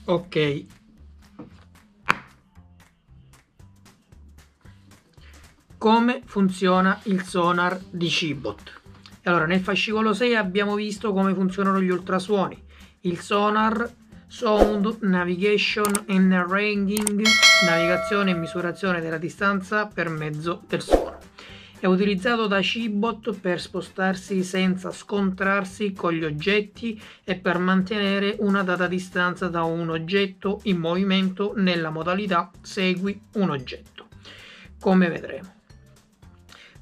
Ok, come funziona il sonar di Cibot? Allora, nel fascicolo 6 abbiamo visto come funzionano gli ultrasuoni, il sonar, sound, navigation and ranking, navigazione e misurazione della distanza per mezzo del suono. È utilizzato da Cibot per spostarsi senza scontrarsi con gli oggetti e per mantenere una data distanza da un oggetto in movimento nella modalità segui un oggetto. Come vedremo,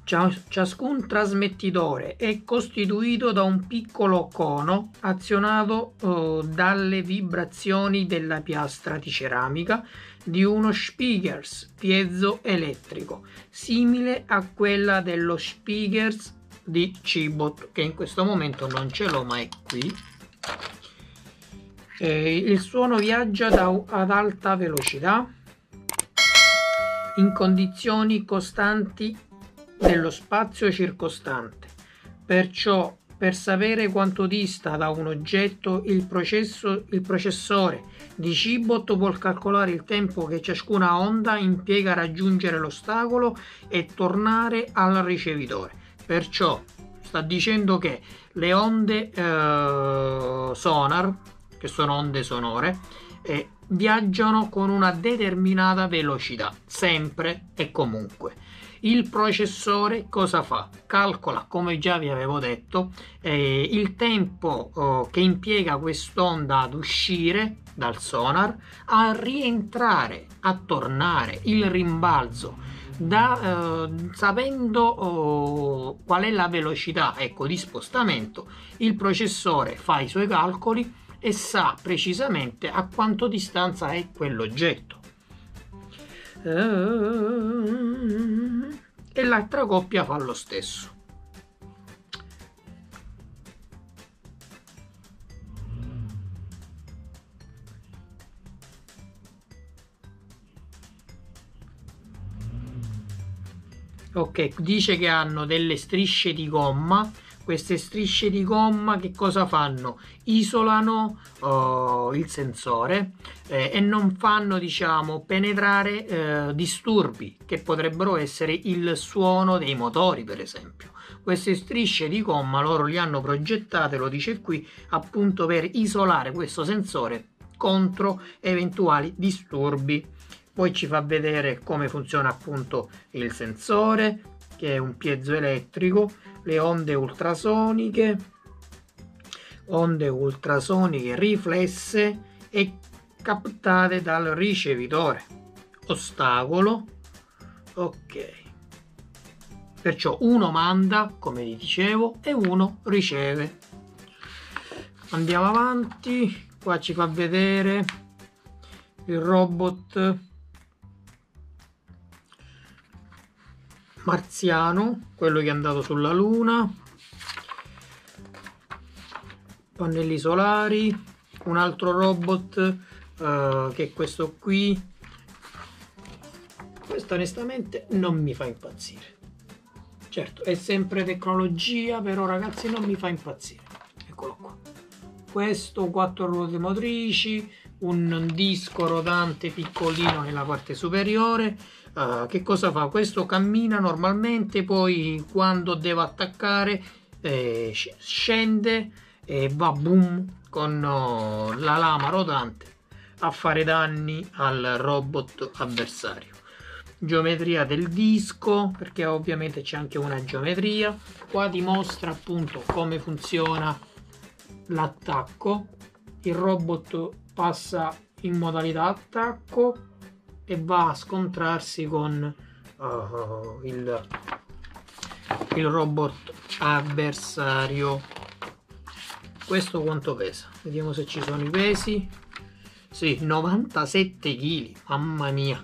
ciascun trasmettitore è costituito da un piccolo cono azionato dalle vibrazioni della piastra di ceramica di uno Spiegers piezoelettrico, simile a quella dello Spiegers di Cibot, che in questo momento non ce l'ho, ma è qui. Il suono viaggia ad alta velocità in condizioni costanti dello spazio circostante, perciò per sapere quanto dista da un oggetto il processore di Cibot può calcolare il tempo che ciascuna onda impiega a raggiungere l'ostacolo e tornare al ricevitore. Perciò sta dicendo che le onde sonar, che sono onde sonore, viaggiano con una determinata velocità, sempre e comunque. Il processore cosa fa? Calcola, come già vi avevo detto, il tempo che impiega quest'onda ad uscire dal sonar, a rientrare, a tornare, il rimbalzo, sapendo qual è la velocità, ecco, di spostamento. Il processore fa i suoi calcoli e sa precisamente a quanto distanza è quell'oggetto. E l'altra coppia fa lo stesso. Ok, dice che hanno delle strisce di gomma. Queste strisce di gomma che cosa fanno? Isolano il sensore e non fanno, diciamo, penetrare disturbi che potrebbero essere il suono dei motori, per esempio. Queste strisce di gomma loro li hanno progettate, lo dice qui, appunto per isolare questo sensore contro eventuali disturbi. Poi ci fa vedere come funziona appunto il sensore, che è un piezoelettrico, le onde ultrasoniche riflesse e captate dal ricevitore. Ostacolo, ok. Perciò uno manda, come vi dicevo, e uno riceve. Andiamo avanti, qua ci fa vedere il robot marziano, quello che è andato sulla Luna, pannelli solari, un altro robot che è questo qui. Questo onestamente non mi fa impazzire. Certo, è sempre tecnologia, però ragazzi non mi fa impazzire. Eccolo qua. Questo 4 ruote motrici, un disco rotante piccolino nella parte superiore. Che cosa fa? Questo cammina normalmente, poi quando deve attaccare scende e va boom con la lama rotante a fare danni al robot avversario. Geometria del disco, perché ovviamente c'è anche una geometria. Qua dimostra appunto come funziona l'attacco. Il robot passa in modalità attacco e va a scontrarsi con il robot avversario. Questo quanto pesa? Vediamo se ci sono i pesi. Sì, 97 kg, mamma mia.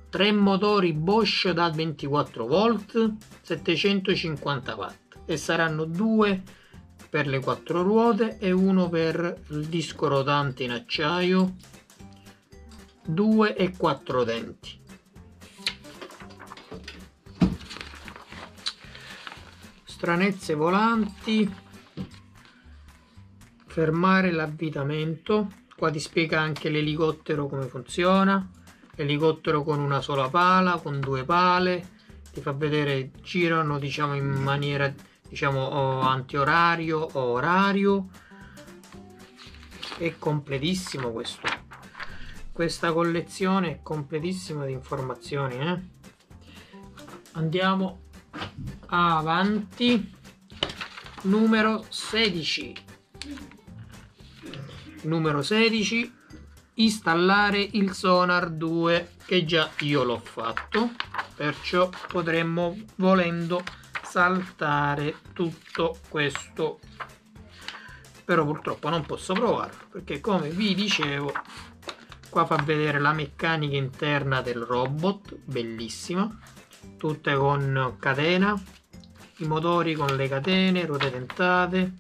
3 motori Bosch da 24 volt, 750 watt, e saranno 2 per le 4 ruote e 1 per il disco rotante in acciaio, 2 e 4 denti. Stranezze volanti. fermare l'avvitamento. Qua ti spiega anche l'elicottero come funziona, l'elicottero con una sola pala, con due pale, ti fa vedere, girano diciamo in maniera diciamo antiorario o orario. È completissimo questo, questa collezione è completissima di informazioni, Andiamo avanti. Numero 16. Numero 16, installare il Sonar 2, che già io l'ho fatto, perciò potremmo volendo saltare tutto questo, però purtroppo non posso provarlo perché, come vi dicevo, qua fa vedere la meccanica interna del robot, bellissima, tutte con catena, i motori con le catene, ruote dentate,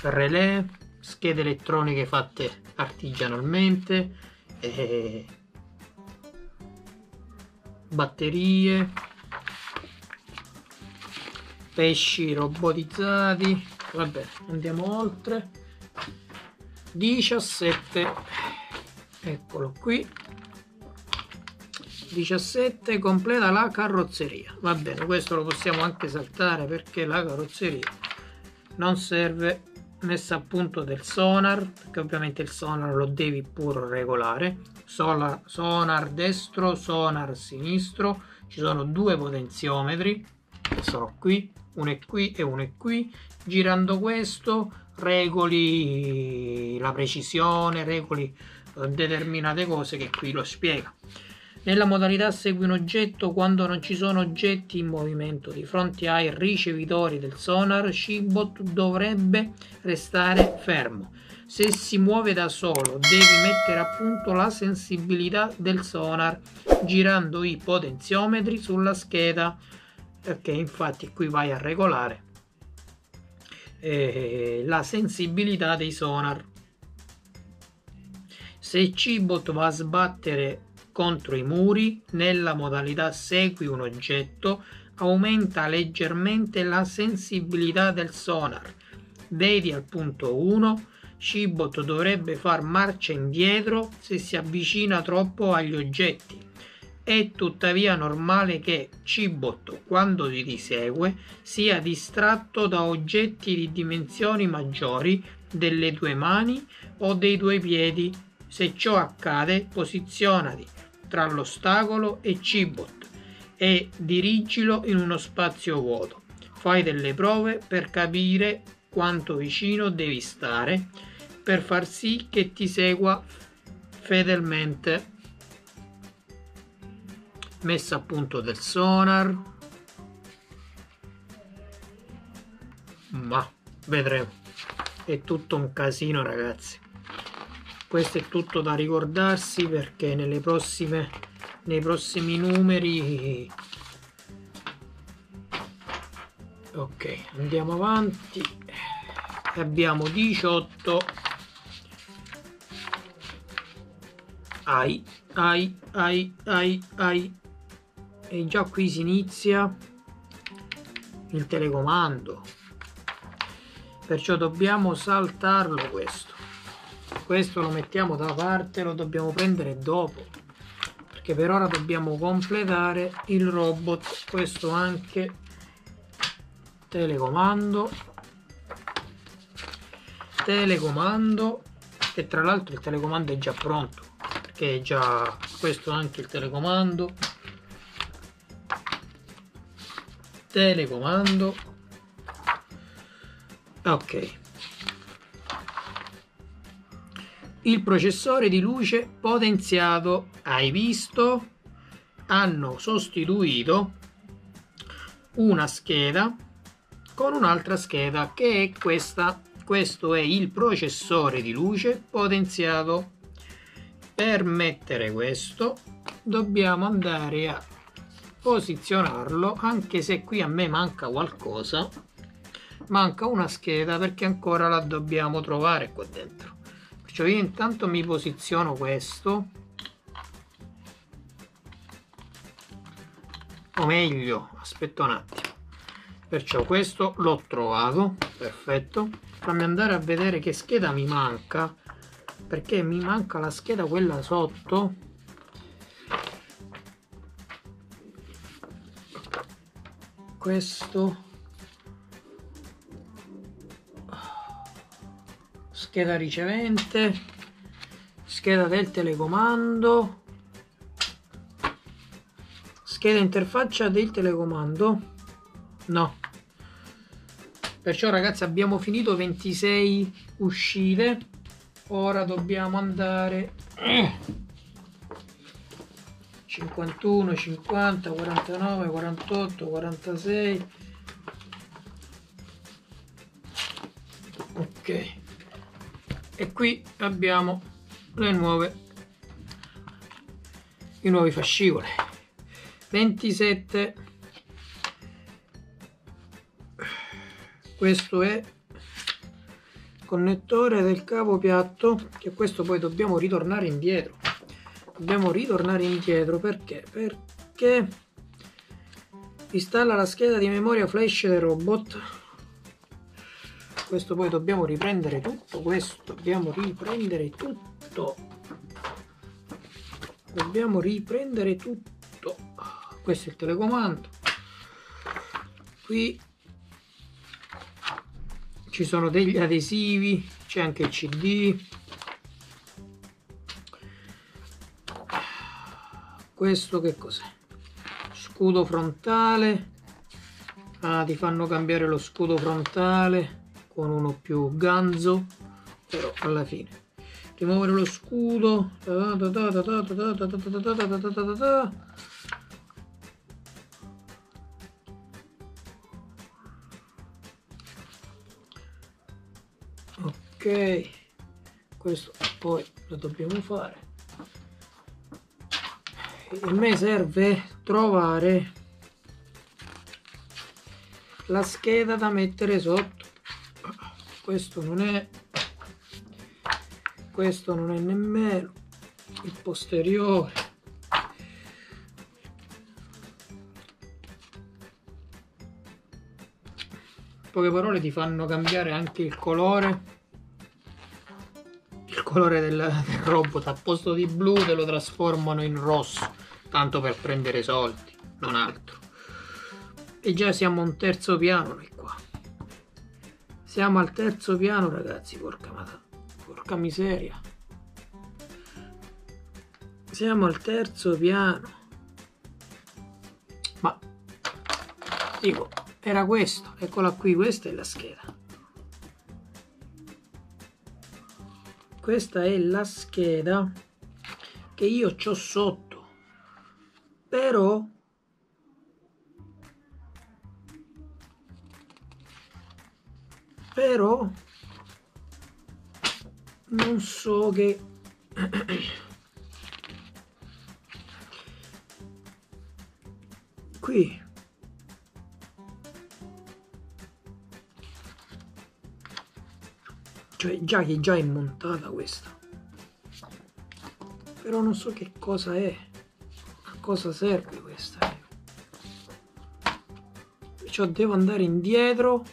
relè, schede elettroniche fatte artigianalmente, batterie, pesci robotizzati. Vabbè, andiamo oltre. 17, eccolo qui. 17, completa la carrozzeria. Va bene, questo lo possiamo anche saltare perché la carrozzeria non serve. Messa a punto del sonar, perché ovviamente il sonar lo devi pure regolare. Sonar destro, sonar sinistro. Ci sono due potenziometri che sono qui, uno è qui e uno è qui. Girando questo regoli la precisione, regoli determinate cose che qui lo spiega. Nella modalità segui un oggetto, quando non ci sono oggetti in movimento di fronte ai ricevitori del sonar, Cibot dovrebbe restare fermo. Se si muove da solo, devi mettere a punto la sensibilità del sonar girando i potenziometri sulla scheda, perché infatti qui vai a regolare la sensibilità dei sonar. Se Cibot va a sbattere contro i muri, nella modalità segui un oggetto, aumenta leggermente la sensibilità del sonar. Vedi al punto 1, Cibot dovrebbe far marcia indietro se si avvicina troppo agli oggetti. È tuttavia normale che Cibot, quando ti segue, sia distratto da oggetti di dimensioni maggiori delle tue mani o dei tuoi piedi. Se ciò accade, posizionati tra l'ostacolo e Cibot e dirigilo in uno spazio vuoto. Fai delle prove per capire quanto vicino devi stare per far sì che ti segua fedelmente. Messa a punto del sonar, ma vedremo, è tutto un casino ragazzi. Questo è tutto da ricordarsi perché nei prossimi numeri. Ok, andiamo avanti. Abbiamo 18. Ai. E già qui si inizia il telecomando. Perciò dobbiamo saltarlo questo lo mettiamo da parte, lo dobbiamo prendere dopo perché per ora dobbiamo completare il robot. Questo anche telecomando, che tra l'altro il telecomando è già pronto perché è già questo anche il telecomando. Ok, il processore di luce potenziato, hai visto? Hanno sostituito una scheda con un'altra scheda che è questa. Questo è il processore di luce potenziato. Per mettere questo dobbiamo andare a posizionarlo, anche se qui a me manca qualcosa, manca una scheda perché ancora la dobbiamo trovare qua dentro. Perciò io intanto mi posiziono questo, o meglio, aspetta un attimo, Perciò questo l'ho trovato, perfetto. Fammi andare a vedere che scheda mi manca, perché mi manca la scheda quella sotto. Questo, scheda ricevente, scheda del telecomando, scheda interfaccia del telecomando, no. Perciò ragazzi abbiamo finito 26 uscite, ora dobbiamo andare 51, 50, 49, 48, 46. Ok. E qui abbiamo i nuovi fascicoli. 27. Questo è il connettore del cavo piatto, che questo poi dobbiamo ritornare indietro. Perché? Perché installa la scheda di memoria flash del robot. Questo poi dobbiamo riprendere tutto. Questo dobbiamo riprendere tutto. Questo è il telecomando. Qui ci sono degli adesivi, c'è anche il CD. Questo che cos'è? Scudo frontale. Ah, ti fanno cambiare lo scudo frontale con uno più ganzo, però alla fine rimuovere lo scudo. Ok, questo poi lo dobbiamo fare. A me serve trovare la scheda da mettere sotto. Questo non è nemmeno il posteriore. In poche parole ti fanno cambiare anche il colore del robot. A posto di blu te lo trasformano in rosso, tanto per prendere soldi, non altro. E già siamo a un terzo piano noi qua. Siamo al terzo piano ragazzi, porca miseria. Siamo al terzo piano. Ma dico, era questo, eccola qui, questa è la scheda. Questa è la scheda che io c'ho sotto, però non so che qui cioè già è montata questa, però non so che cosa è, a cosa serve questa. Perciò devo andare indietro